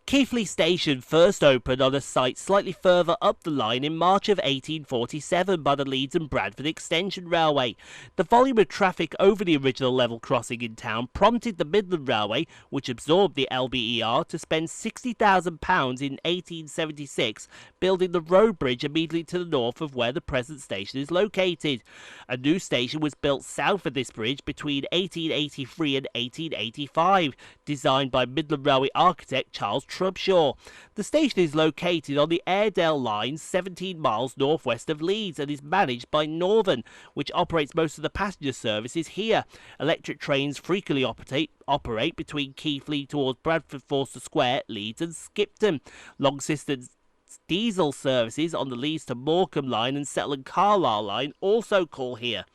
Keighley Station first opened on a site slightly further up the line in March of 1847 by the Leeds and Bradford Extension Railway. The volume of traffic over the original level crossing in town prompted the Midland Railway, which absorbed the LBER, to spend £60,000 in 1876 building the road bridge immediately to the north of where the present station is located. A new station was built south of this bridge between 1883 and 1885, designed by Midland Railway architect Charles Trubshaw. The station is located on the Airedale line 17 miles northwest of Leeds and is managed by Northern, which operates most of the passenger services here. Electric trains frequently operate between Keighley towards Bradford Forster Square, Leeds and Skipton. Long distance diesel services on the Leeds to Morecambe line and Settle and Carlisle line also call here.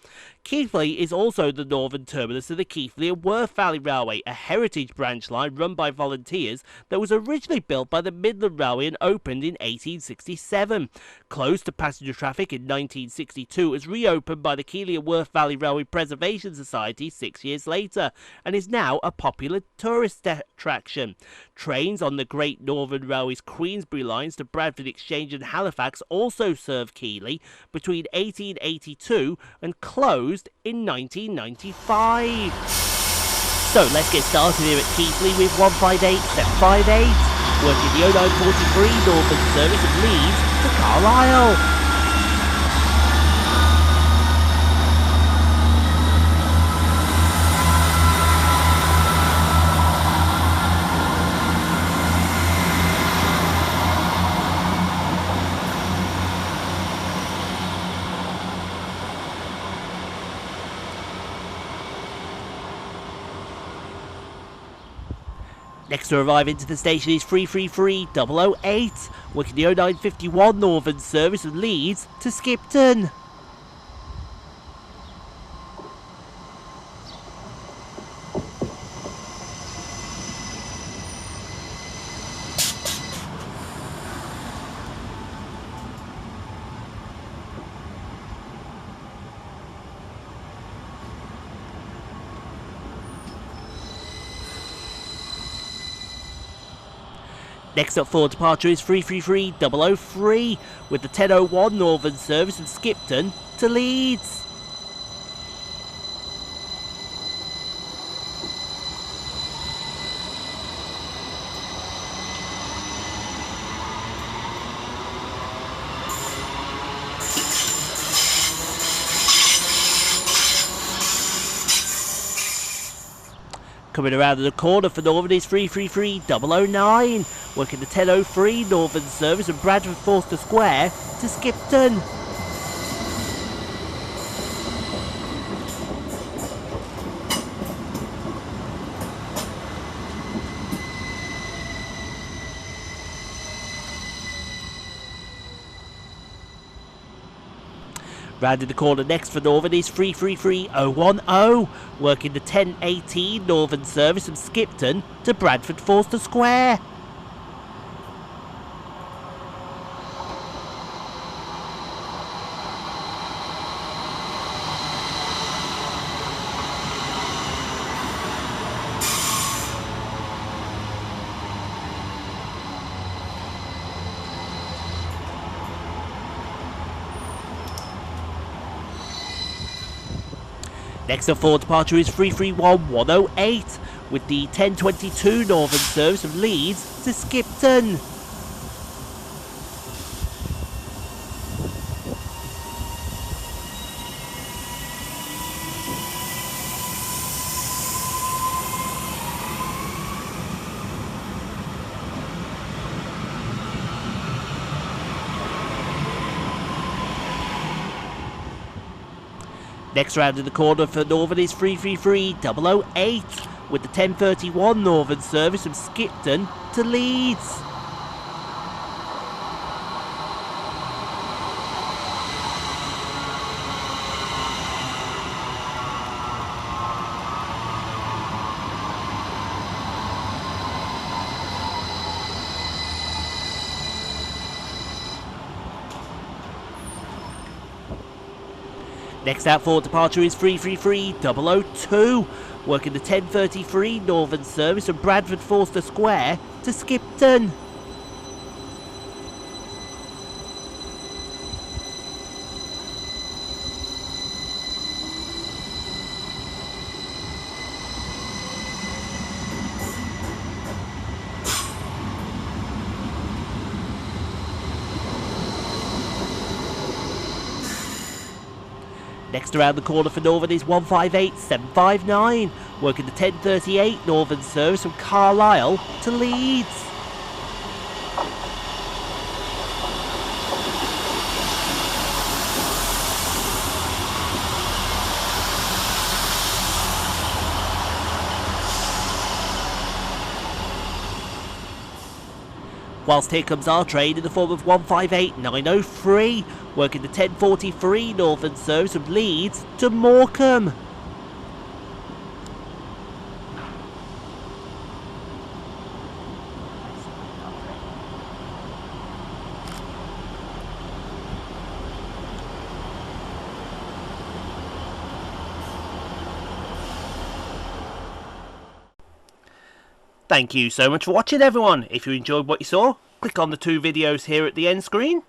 Keighley is also the northern terminus of the Keighley and Worth Valley Railway, a heritage branch line run by volunteers that was originally built by the Midland Railway and opened in 1867. Closed to passenger traffic in 1962, it was reopened by the Keighley and Worth Valley Railway Preservation Society 6 years later and is now a popular tourist attraction. Trains on the Great Northern Railway's Queensbury lines to Bradford Exchange and Halifax also served Keighley between 1882 and closed in 1995. So let's get started here at Keighley with 158-758, working the 0943 Northern service of Leeds to Carlisle. Next to arrive into the station is 333-008, working the 0951 Northern service of Leeds to Skipton. Next up for departure is 333-003 with the 1001 Northern service from Skipton to Leeds. Coming around the corner for Northern is 333-009, working the 1003 Northern service from Bradford Forster Square to Skipton. Rounding the corner next for Northern is 333-010, working the 1018 Northern service from Skipton to Bradford Forster Square. Next up for departure is 331-108 with the 1022 Northern service from Leeds to Skipton. Next round in the corner for Northern is 333-008 with the 1031 Northern service from Skipton to Leeds. Next out for departure is 333-002, working the 10:33 Northern service from Bradford Forster Square to Skipton. Next around the corner for Northern is 158-759, working the 10:38 Northern service from Carlisle to Leeds. Whilst here comes our train in the form of 158-903, working the 10:43 Northern service from Leeds to Morecambe. Thank you so much for watching, everyone. If you enjoyed what you saw, click on the 2 videos here at the end screen.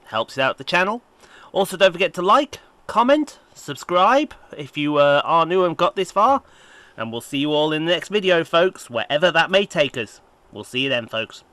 Helps out the channel. Also, don't forget to like, comment, subscribe if you are new and got this far. And we'll see you all in the next video, folks, wherever that may take us. We'll see you then, folks.